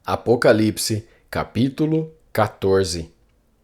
Apocalipse, capítulo 14.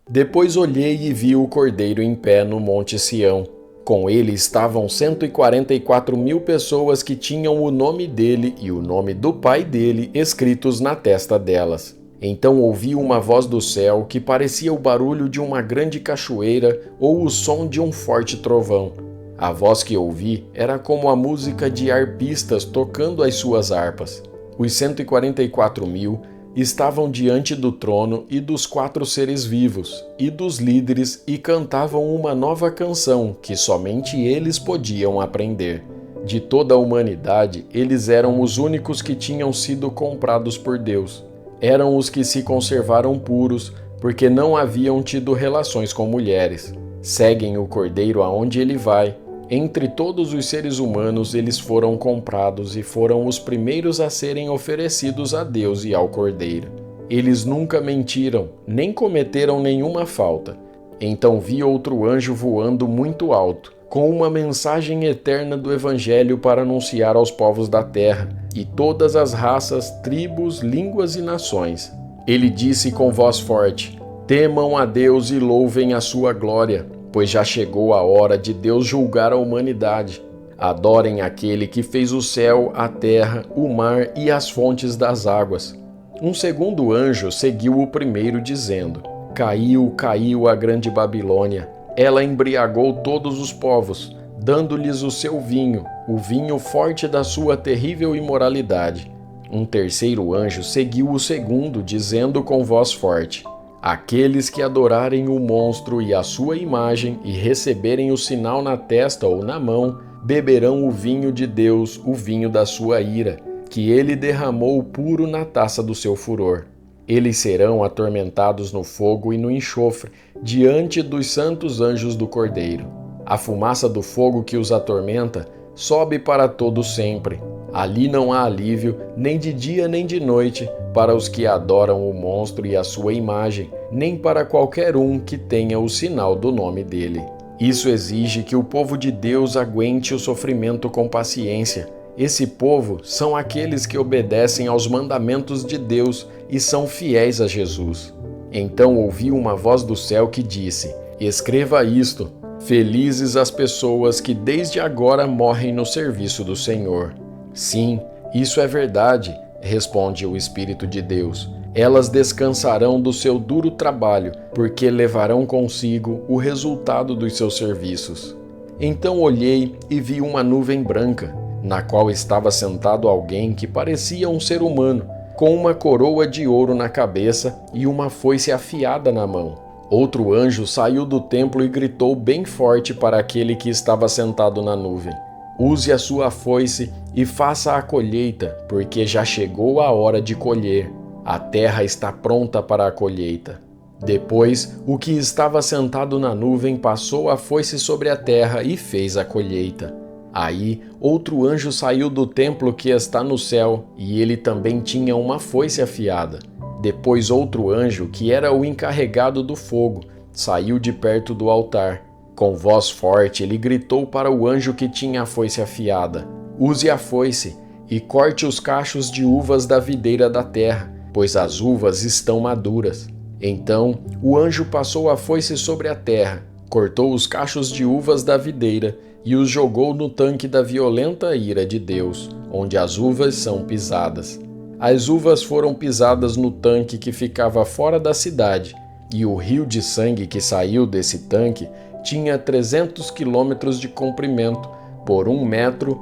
Depois olhei e vi o Cordeiro em pé no monte Sião. Com ele estavam 144.000 pessoas que tinham o nome dele e o nome do Pai dele escritos na testa delas. Então ouvi uma voz do céu que parecia o barulho de uma grande cachoeira ou o som de um forte trovão. A voz que ouvi era como a música de arpistas tocando as suas harpas. Os 144.000 estavam diante do trono e dos 4 seres vivos, e dos líderes, e cantavam uma nova canção que somente eles podiam aprender. De toda a humanidade, eles eram os únicos que tinham sido comprados por Deus. Eram os que se conservaram puros, porque não haviam tido relações com mulheres. Seguem o Cordeiro aonde ele vai. Entre todos os seres humanos, eles foram comprados e foram os primeiros a serem oferecidos a Deus e ao Cordeiro. Eles nunca mentiram, nem cometeram nenhuma falta. Então vi outro anjo voando muito alto, com uma mensagem eterna do Evangelho para anunciar aos povos da terra, e todas as raças, tribos, línguas e nações. Ele disse com voz forte: temam a Deus e louvem a sua glória, pois já chegou a hora de Deus julgar a humanidade. Adorem aquele que fez o céu, a terra, o mar e as fontes das águas. Um segundo anjo seguiu o primeiro, dizendo: caiu, caiu a grande Babilônia. Ela embriagou todos os povos, dando-lhes o seu vinho, o vinho forte da sua terrível imoralidade. Um terceiro anjo seguiu o segundo, dizendo com voz forte: aqueles que adorarem o monstro e a sua imagem e receberem o sinal na testa ou na mão, beberão o vinho de Deus, o vinho da sua ira, que ele derramou puro na taça do seu furor. Eles serão atormentados no fogo e no enxofre, diante dos santos anjos do Cordeiro. A fumaça do fogo que os atormenta sobe para todo sempre. Ali não há alívio, nem de dia nem de noite, para os que adoram o monstro e a sua imagem, nem para qualquer um que tenha o sinal do nome dele. Isso exige que o povo de Deus aguente o sofrimento com paciência. Esse povo são aqueles que obedecem aos mandamentos de Deus e são fiéis a Jesus. Então ouvi uma voz do céu que disse: escreva isto: felizes as pessoas que desde agora morrem no serviço do Senhor. Sim, isso é verdade, responde o Espírito de Deus. Elas descansarão do seu duro trabalho, porque levarão consigo o resultado dos seus serviços. Então olhei e vi uma nuvem branca, na qual estava sentado alguém que parecia um ser humano, com uma coroa de ouro na cabeça e uma foice afiada na mão. Outro anjo saiu do templo e gritou bem forte para aquele que estava sentado na nuvem: use a sua foice e faça a colheita, porque já chegou a hora de colher. A terra está pronta para a colheita. Depois, o que estava sentado na nuvem passou a foice sobre a terra e fez a colheita. Aí, outro anjo saiu do templo que está no céu, e ele também tinha uma foice afiada. Depois outro anjo, que era o encarregado do fogo, saiu de perto do altar. Com voz forte, ele gritou para o anjo que tinha a foice afiada: use a foice e corte os cachos de uvas da videira da terra, pois as uvas estão maduras. Então, o anjo passou a foice sobre a terra, cortou os cachos de uvas da videira e os jogou no tanque da violenta ira de Deus, onde as uvas são pisadas. As uvas foram pisadas no tanque que ficava fora da cidade, e o rio de sangue que saiu desse tanque tinha 300 quilômetros de comprimento por 1,5 metros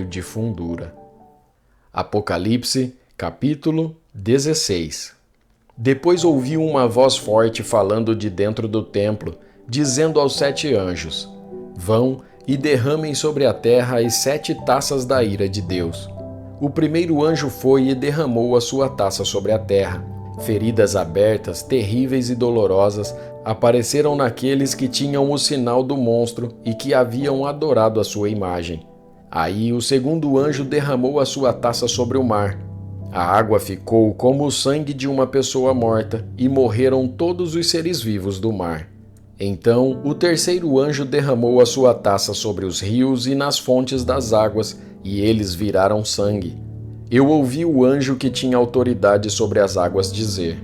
de fundura. Apocalipse, capítulo 16. Depois ouvi uma voz forte falando de dentro do templo, dizendo aos 7 anjos: vão e derramem sobre a terra as 7 taças da ira de Deus. O primeiro anjo foi e derramou a sua taça sobre a terra. Feridas abertas, terríveis e dolorosas, apareceram naqueles que tinham o sinal do monstro e que haviam adorado a sua imagem. Aí o segundo anjo derramou a sua taça sobre o mar. A água ficou como o sangue de uma pessoa morta, e morreram todos os seres vivos do mar. Então o terceiro anjo derramou a sua taça sobre os rios e nas fontes das águas, e eles viraram sangue. Eu ouvi o anjo que tinha autoridade sobre as águas dizer: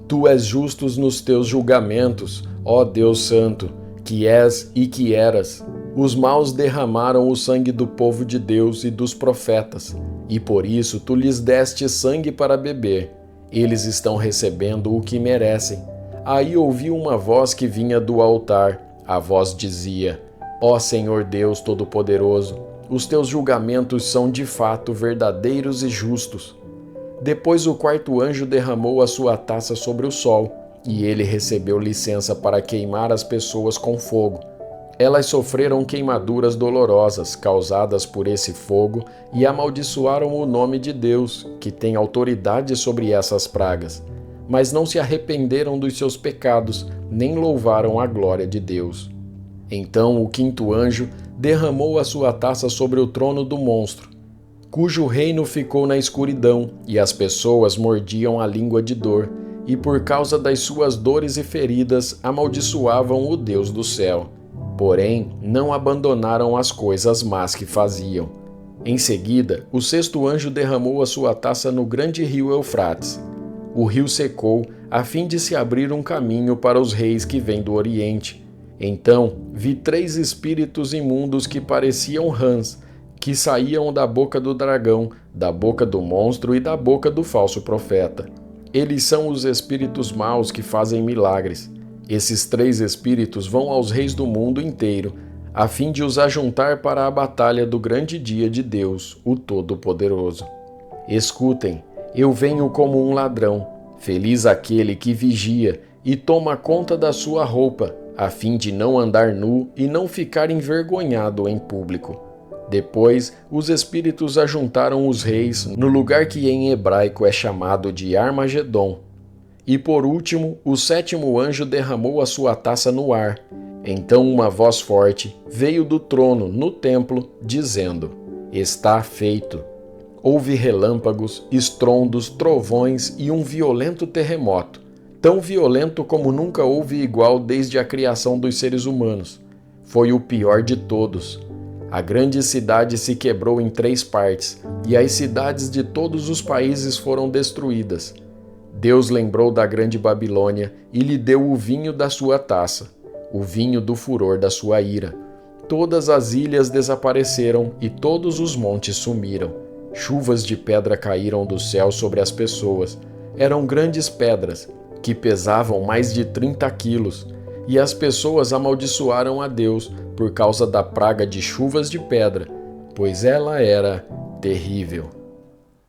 Tu és justo nos teus julgamentos, ó Deus Santo, que és e que eras. Os maus derramaram o sangue do povo de Deus e dos profetas, e por isso tu lhes deste sangue para beber. Eles estão recebendo o que merecem. Aí ouvi uma voz que vinha do altar. A voz dizia: Ó Senhor Deus Todo-Poderoso, os teus julgamentos são de fato verdadeiros e justos. Depois o quarto anjo derramou a sua taça sobre o sol, e ele recebeu licença para queimar as pessoas com fogo. Elas sofreram queimaduras dolorosas causadas por esse fogo e amaldiçoaram o nome de Deus, que tem autoridade sobre essas pragas. Mas não se arrependeram dos seus pecados, nem louvaram a glória de Deus. Então o quinto anjo derramou a sua taça sobre o trono do monstro, cujo reino ficou na escuridão, e as pessoas mordiam a língua de dor, e por causa das suas dores e feridas amaldiçoavam o Deus do céu. Porém, não abandonaram as coisas más que faziam. Em seguida, o sexto anjo derramou a sua taça no grande rio Eufrates. O rio secou, a fim de se abrir um caminho para os reis que vêm do Oriente. Então vi 3 espíritos imundos que pareciam rãs, que saíam da boca do dragão, da boca do monstro e da boca do falso profeta. Eles são os espíritos maus que fazem milagres. Esses 3 espíritos vão aos reis do mundo inteiro, a fim de os ajuntar para a batalha do grande dia de Deus, o Todo-Poderoso. Escutem, eu venho como um ladrão. Feliz aquele que vigia e toma conta da sua roupa, a fim de não andar nu e não ficar envergonhado em público. Depois, os espíritos ajuntaram os reis no lugar que em hebraico é chamado de Armagedon. E por último, o sétimo anjo derramou a sua taça no ar. Então uma voz forte veio do trono no templo, dizendo: Está feito. Houve relâmpagos, estrondos, trovões e um violento terremoto, tão violento como nunca houve igual desde a criação dos seres humanos. Foi o pior de todos. A grande cidade se quebrou em 3 partes, e as cidades de todos os países foram destruídas. Deus lembrou da grande Babilônia e lhe deu o vinho da sua taça, o vinho do furor da sua ira. Todas as ilhas desapareceram e todos os montes sumiram. Chuvas de pedra caíram do céu sobre as pessoas. Eram grandes pedras, que pesavam mais de 30 quilos, e as pessoas amaldiçoaram a Deus por causa da praga de chuvas de pedra, pois ela era terrível.